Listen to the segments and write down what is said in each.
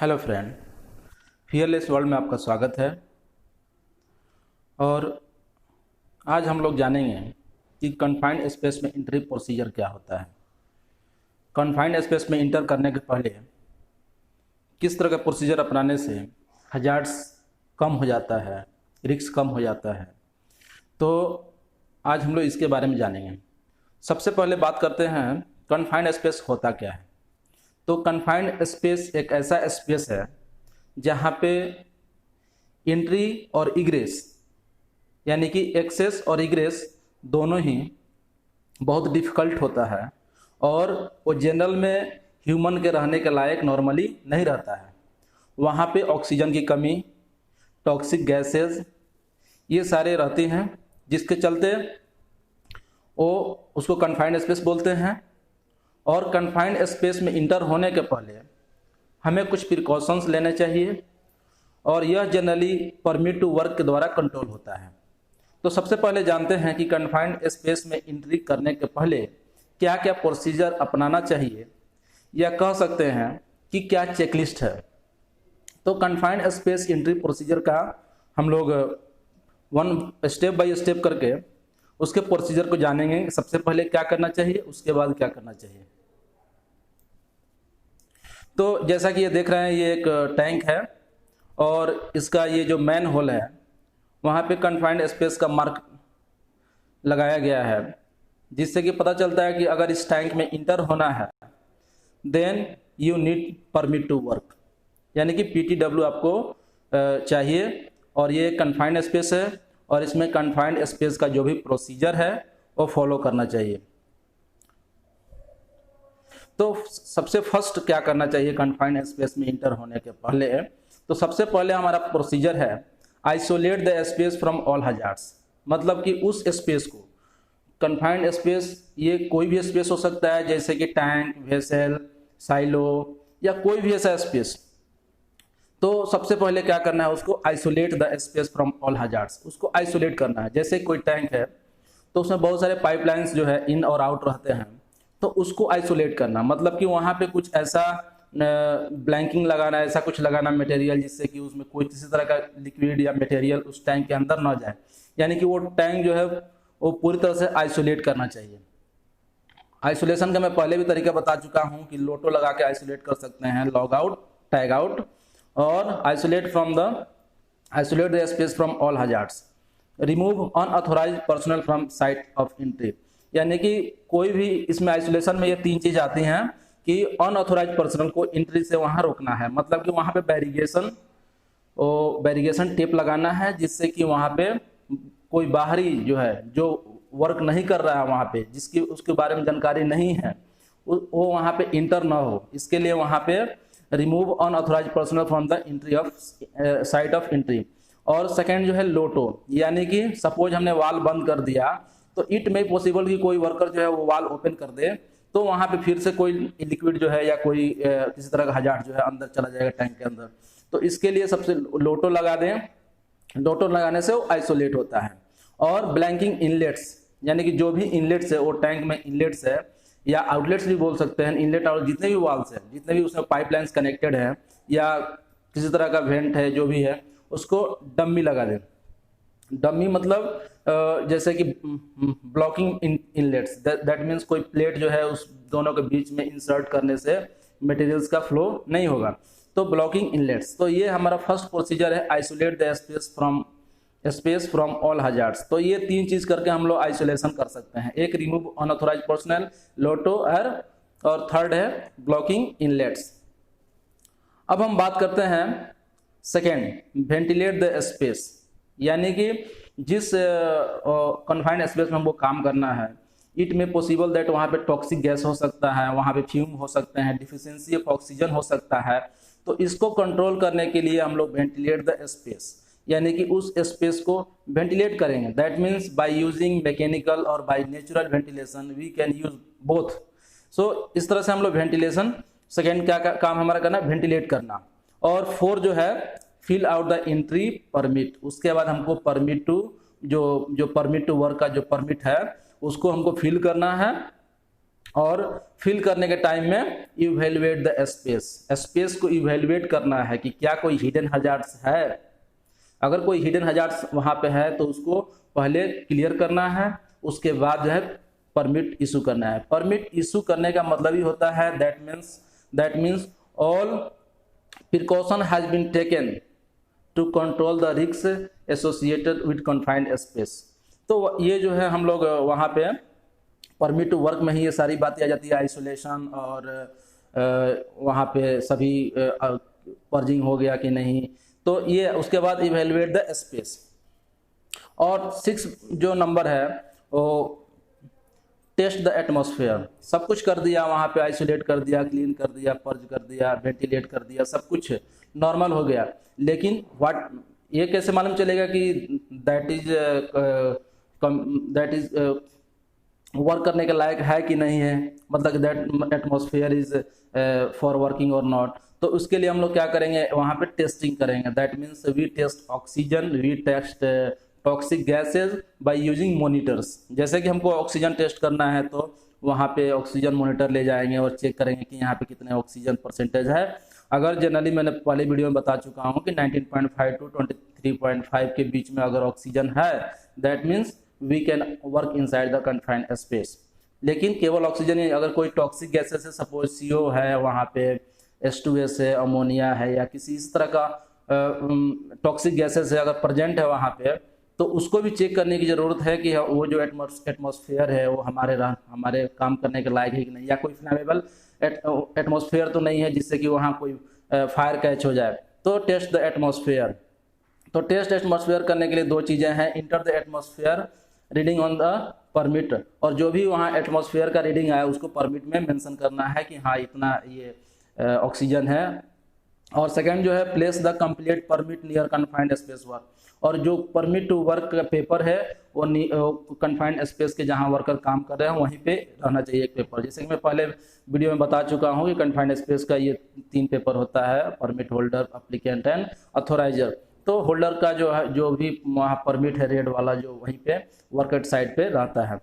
Hello friend, fearless world में आपका स्वागत है। और आज हम लोग जानेंगे कि कन्फाइंड स्पेस में एंट्री प्रोसीजर क्या होता है। कन्फाइंड स्पेस में इंटर करने के पहले किस तरह का प्रोसीजर अपनाने से हजार्ड्स कम हो जाता है, रिस्क कम हो जाता है। तो आज हम लोग इसके बारे में जानेंगे। सबसे पहले बात करते हैं कन्फाइंड स्पेस होता क्या है। तो कन्फाइंड स्पेस एक ऐसा स्पेस है जहाँ पे एंट्री और इग्रेस यानी कि एक्सेस और इग्रेस दोनों ही बहुत डिफ़िकल्ट होता है और वो जनरल में ह्यूमन के रहने के लायक नॉर्मली नहीं रहता है। वहाँ पे ऑक्सीजन की कमी, टॉक्सिक गैसेस ये सारे रहती हैं, जिसके चलते वो उसको कन्फाइंड स्पेस बोलते हैं। और कन्फाइंड स्पेस में इंटर होने के पहले हमें कुछ प्रिकॉशंस लेने चाहिए और यह जनरली परमिट टू वर्क के द्वारा कंट्रोल होता है। तो सबसे पहले जानते हैं कि कन्फाइंड स्पेस में एंट्री करने के पहले क्या क्या प्रोसीजर अपनाना चाहिए, या कह सकते हैं कि क्या चेकलिस्ट है। तो कन्फाइंड स्पेस एंट्री प्रोसीजर का हम लोग स्टेप बाय स्टेप करके उसके प्रोसीजर को जानेंगे। सबसे पहले क्या करना चाहिए, उसके बाद क्या करना चाहिए। तो जैसा कि ये देख रहे हैं, ये एक टैंक है और इसका ये जो मैन होल है वहाँ पे कन्फाइंड स्पेस का मार्क लगाया गया है, जिससे कि पता चलता है कि अगर इस टैंक में इंटर होना है then you need permit to work, यानी कि PTW आपको चाहिए। और ये कन्फाइंड स्पेस है और इसमें कन्फाइंड स्पेस का जो भी प्रोसीजर है वो फॉलो करना चाहिए। तो सबसे फर्स्ट क्या करना चाहिए कन्फाइंड स्पेस में इंटर होने के पहले, तो सबसे पहले हमारा प्रोसीजर है isolate the space from all hazards. मतलब कि उस स्पेस को, कन्फाइंड स्पेस ये कोई भी स्पेस हो सकता है, जैसे कि टैंक, वेसल, साइलो या कोई भी ऐसा स्पेस। तो सबसे पहले क्या करना है, उसको isolate the space from all hazards, उसको आइसोलेट करना है। जैसे कोई टैंक है तो उसमें बहुत सारे पाइपलाइंस जो है इन और आउट रहते हैं, तो उसको आइसोलेट करना मतलब कि वहाँ पे कुछ ऐसा ब्लैंकिंग लगाना, ऐसा कुछ लगाना मटेरियल, जिससे कि उसमें कोई किसी तरह का लिक्विड या मटेरियल उस टैंक के अंदर ना जाए। यानी कि वो टैंक जो है वो पूरी तरह से आइसोलेट करना चाहिए। आइसोलेशन का मैं पहले भी तरीका बता चुका हूँ कि लोटो लगा के आइसोलेट कर सकते हैं, लॉग आउट, टैग आउट। और isolate the space from all hazards, remove unauthorised personal from site of entry. यानी कि कोई भी इसमें आइसोलेशन में ये तीन चीज आती हैं कि अनऑथोराइज्ड पर्सनल को एंट्री से वहां रोकना है। मतलब कि वहां पे बैरिगेशन टेप लगाना है, जिससे कि वहां पे कोई बाहरी जो है, जो वर्क नहीं कर रहा है वहां पे, जिसकी उसके बारे में जानकारी नहीं है, वो वहां पे इंटर ना हो। इसके लिए वहां पे remove unauthorised personal from the entry of site of entry. और सेकेंड जो है लोटो, यानी कि सपोज हमने वाल बंद कर दिया तो इट में पॉसिबल कि कोई वर्कर जो है वो वाल ओपन कर दे, तो वहां पे फिर से कोई लिक्विड जो है या कोई किसी तरह का हजार्ड जो है अंदर चला जाएगा टैंक के अंदर। तो इसके लिए सबसे लोटो लगा दें। लोटो लगाने से वो आइसोलेट होता है। और ब्लैंकिंग इनलेट्स, यानी कि जो भी इनलेट्स है, वो टैंक में इनलेट्स है या आउटलेट्स भी बोल सकते हैं। इनलेट और जितने भी वाल्स है, जितने भी उसमें पाइपलाइंस कनेक्टेड है या किसी तरह का वेंट है जो भी है, उसको डम्मी लगा दें। डम्मी मतलब जैसे कि ब्लॉकिंग इनलेट्स, दैट मीन्स कोई प्लेट जो है उस दोनों के बीच में इंसर्ट करने से मटेरियल्स का फ्लो नहीं होगा। तो ब्लॉकिंग इनलेट्स, तो ये हमारा फर्स्ट प्रोसीजर है isolate the space from all hazards. तो ये तीन चीज करके हम लोग आइसोलेशन कर सकते हैं। एक रिमूव अनऑथोराइज्ड पर्सनल, लोटो और थर्ड है ब्लॉकिंग इनलेट्स। अब हम बात करते हैं सेकेंड, वेंटिलेट द स्पेस। यानी कि जिस कन्फाइंड स्पेस में हमको काम करना है, इट में पॉसिबल दैट वहाँ पे टॉक्सिक गैस हो सकता है, वहाँ पे फ्यूम हो सकते हैं, डिफिशियंसी ऑफ ऑक्सीजन हो सकता है। तो इसको कंट्रोल करने के लिए हम लोग वेंटिलेट द स्पेस, यानी कि उस स्पेस को वेंटिलेट करेंगे। That means by using mechanical और by natural ventilation we can use both. So इस तरह से हम लोग वेंटिलेशन, सेकेंड क्या काम हमारा करना, वेंटिलेट करना। और फोर जो है fill out the entry permit. उसके बाद हमको परमिट टू जो परमिट टू वर्क का जो परमिट है उसको हमको फिल करना है। और फिल करने के टाइम में इवेल्युएट द स्पेस, स्पेस को इवेल्युएट करना है कि क्या कोई हिडन हजार्ड्स है। अगर कोई हिडन हजार्ड्स वहां पे है तो उसको पहले क्लियर करना है, उसके बाद जो है परमिट इशू करना है। परमिट इशू करने का मतलब ही होता है that means all precaution has been taken to control the risk associated with confined space. तो ये जो है हम लोग वहाँ पे परमिट टू वर्क में ही ये सारी बातें आ जाती है, आइसोलेशन और वहाँ पे सभी पर्जिंग हो गया कि नहीं, तो ये उसके बाद इवेल्युएट द स्पेस। और 6 जो नंबर है वो टेस्ट द एटमॉस्फेयर। सब कुछ कर दिया वहाँ पे, आइसोलेट कर दिया, क्लीन कर दिया, पर्ज कर दिया, वेंटिलेट कर दिया, सब कुछ नॉर्मल हो गया, लेकिन ये कैसे मालूम चलेगा कि दैट इज वर्क करने के लायक है कि नहीं है, मतलब that atmosphere is for working और नॉट। तो उसके लिए हम लोग क्या करेंगे, वहाँ पे टेस्टिंग करेंगे। That means we test oxygen, we test toxic gases by using monitors. जैसे कि हमको ऑक्सीजन टेस्ट करना है तो वहाँ पे ऑक्सीजन मॉनिटर ले जाएंगे और चेक करेंगे कि यहाँ पे कितने ऑक्सीजन परसेंटेज है। अगर जनरली मैंने पहले वीडियो में बता चुका हूँ कि 19.5 टू 23.5 के बीच में अगर ऑक्सीजन है, that means we can work inside the confined space. लेकिन केवल ऑक्सीजन ही, अगर कोई टॉक्सिक गैसेस है, सपोज CO है, वहाँ पे H2S है, अमोनिया है, या किसी इस तरह का टॉक्सिक गैसेस है अगर प्रेजेंट है वहाँ पे, तो उसको भी चेक करने की ज़रूरत है कि वो जो एटमॉस्फेयर है वो हमारे काम करने के लायक है कि नहीं, या कोई फ्लैमेबल एटमॉस्फेयर तो नहीं है जिससे कि वहाँ कोई फायर कैच हो जाए। तो टेस्ट द एटमॉस्फेयर। तो टेस्ट एटमॉस्फेयर करने के लिए 2 चीज़ें हैं, enter the atmosphere, reading on the permit, और जो भी वहाँ एटमॉस्फेयर का रीडिंग आया उसको परमिट में मेंशन करना है कि हाँ इतना ये ऑक्सीजन है। और सेकंड जो है place the complete permit near confined space work, और जो परमिट टू वर्क का पेपर है वो कन्फाइंड स्पेस के जहाँ वर्कर काम कर रहे हैं वहीं पे रहना चाहिए एक पेपर। जैसे कि मैं पहले वीडियो में बता चुका हूँ कि कन्फाइंड स्पेस का ये 3 पेपर होता है, परमिट होल्डर, एप्लीकेंट एंड अथोराइजर। तो होल्डर का जो है, जो भी वहाँ परमिट है रेड वाला, जो वहीं पे वर्कर साइड पे रहता है।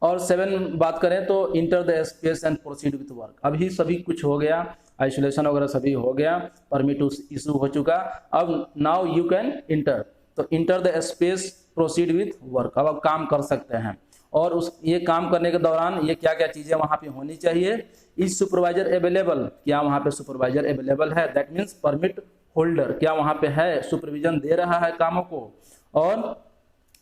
और 7 बात करें तो enter the space and proceed with work. अभी सभी कुछ हो गया, आइसोलेशन वगैरह सभी हो गया, परमिट इशू हो चुका, अब नाउ यू कैन इंटर। तो enter the space, proceed with work, अब आप काम कर सकते हैं। और ये काम करने के दौरान ये क्या क्या चीज़ें वहाँ पे होनी चाहिए, इज सुपरवाइजर अवेलेबल, क्या वहाँ पे सुपरवाइजर अवेलेबल है, दैट मीन्स परमिट होल्डर क्या वहाँ पे है, सुपरविजन दे रहा है कामों को। और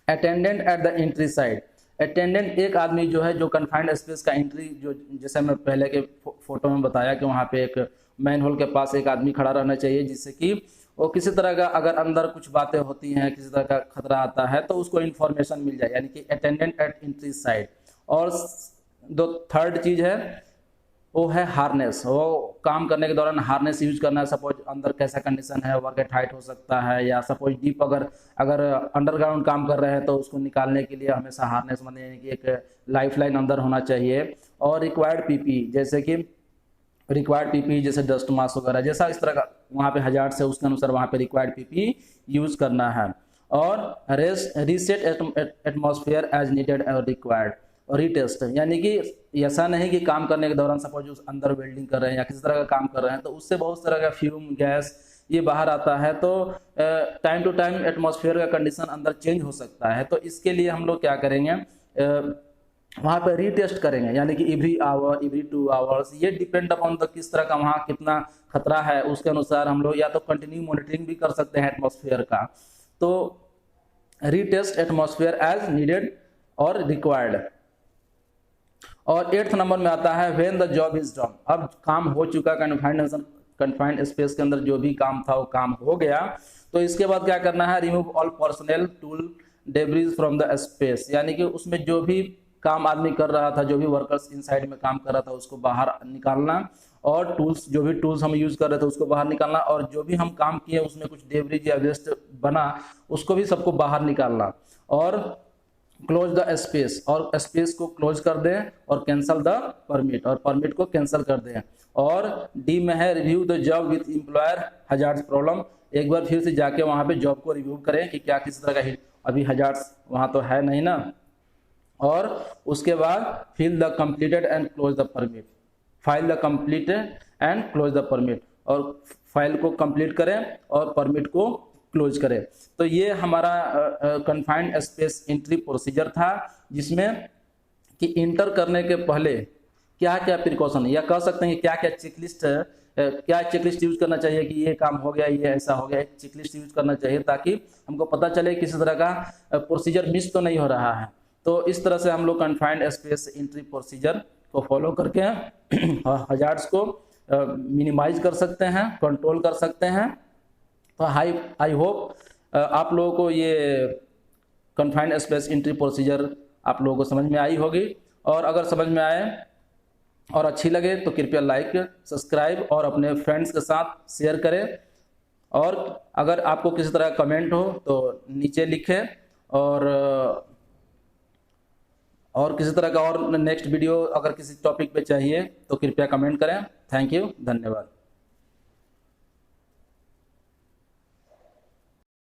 attendant at the entry side, attendant एक आदमी जो है जो कन्फाइंड स्पेस का एंट्री, जो जैसे मैं पहले के फोटो में बताया कि वहाँ पे एक मैन होल के पास एक आदमी खड़ा रहना चाहिए, जिससे कि वो किसी तरह का अगर अंदर कुछ बातें होती हैं, किसी तरह का खतरा आता है तो उसको इन्फॉर्मेशन मिल जाए, यानी कि अटेंडेंट एट एंट्री साइड। और 3rd चीज है वो है हार्नेस, वो काम करने के दौरान हार्नेस यूज करना है। सपोज अंदर कैसा कंडीशन है, वर्क एट हाइट हो सकता है, या सपोज डीप अगर अंडरग्राउंड काम कर रहे हैं तो उसको निकालने के लिए हमेशा हार्नेस, मतलब यानी कि एक लाइफ लाइन अंदर होना चाहिए। और रिक्वायर्ड पीपी, जैसे कि रिक्वायर्ड पीपी जैसे डस्ट मास्क वगैरह, जैसा इस तरह का वहाँ पे हजार्ड से उसके अनुसार वहाँ पे रिक्वायर्ड पीपी यूज करना है। और रीसेट एटमॉस्फेयर एज नीडेड और रिक्वायर्ड। और रीटेस्ट, यानी कि ऐसा नहीं कि काम करने के दौरान सपोज उस अंदर वेल्डिंग कर रहे हैं या किसी तरह का काम कर रहे हैं तो उससे बहुत तरह का फ्यूम गैस ये बाहर आता है, तो टाइम टू टाइम एटमॉस्फेयर का कंडीशन अंदर चेंज हो सकता है। तो इसके लिए हम लोग क्या करेंगे, वहाँ पर रीटेस्ट करेंगे, यानी कि एवरी आवर, एवरी 2 आवर्स, ये डिपेंड अपॉन द किस तरह का वहाँ कितना खतरा है उसके अनुसार हम लोग या तो कंटिन्यू मॉनिटरिंग भी कर सकते हैं एटमॉस्फेयर का। तो रीटेस्ट एटमॉस्फेयर एज नीडेड और रिक्वायर्ड। और 8th नंबर में आता है when the job is done. अब काम हो चुका, कन्फाइंड स्पेस के अंदर जो भी काम था वो काम हो गया, तो इसके बाद क्या करना है, remove all personal tool debris from the space, यानी कि उसमें जो भी काम आदमी कर रहा था, जो भी वर्कर्स इनसाइड में काम कर रहा था उसको बाहर निकालना, और टूल्स, जो भी टूल्स हम यूज कर रहे थे उसको बाहर निकालना, और जो भी हम काम किए उसमें कुछ डेब्रीज या वेस्ट बना उसको भी सबको बाहर निकालना। और क्लोज द स्पेस, और स्पेस को क्लोज कर दें, और कैंसल द परमिट, और परमिट को कैंसिल कर दें। और डी में है review the job with employer hazards problem, एक बार फिर से जाके वहाँ पे जॉब को रिव्यू करें कि क्या किसी तरह का अभी हजार्ड्स वहाँ तो है नहीं ना, और उसके बाद fill the completed and close the permit, file the completed and close the permit, और फाइल को कंप्लीट करें और परमिट को क्लोज करें। तो ये हमारा कन्फाइंड स्पेस एंट्री प्रोसीजर था, जिसमें कि इंटर करने के पहले क्या क्या प्रिकॉशन, या कह सकते हैं कि क्या क्या चेकलिस्ट है, क्या चेकलिस्ट यूज करना चाहिए कि ये काम हो गया, ये ऐसा हो गया, एक चेकलिस्ट यूज करना चाहिए ताकि हमको पता चले किसी तरह का प्रोसीजर मिस तो नहीं हो रहा है। तो इस तरह से हम लोग कन्फाइंड स्पेस एंट्री प्रोसीजर को फॉलो करके हजार्ड्स को मिनिमाइज कर सकते हैं, कंट्रोल कर सकते हैं। तो आई होप आप लोगों को ये कन्फाइंड स्पेस एंट्री प्रोसीजर आप लोगों को समझ में आई होगी, और अगर समझ में आए और अच्छी लगे तो कृपया लाइक, सब्सक्राइब और अपने फ्रेंड्स के साथ शेयर करें। और अगर आपको किसी तरह कमेंट हो तो नीचे लिखें, और किसी तरह का और नेक्स्ट वीडियो अगर किसी टॉपिक पे चाहिए तो कृपया कमेंट करें। थैंक यू, धन्यवाद।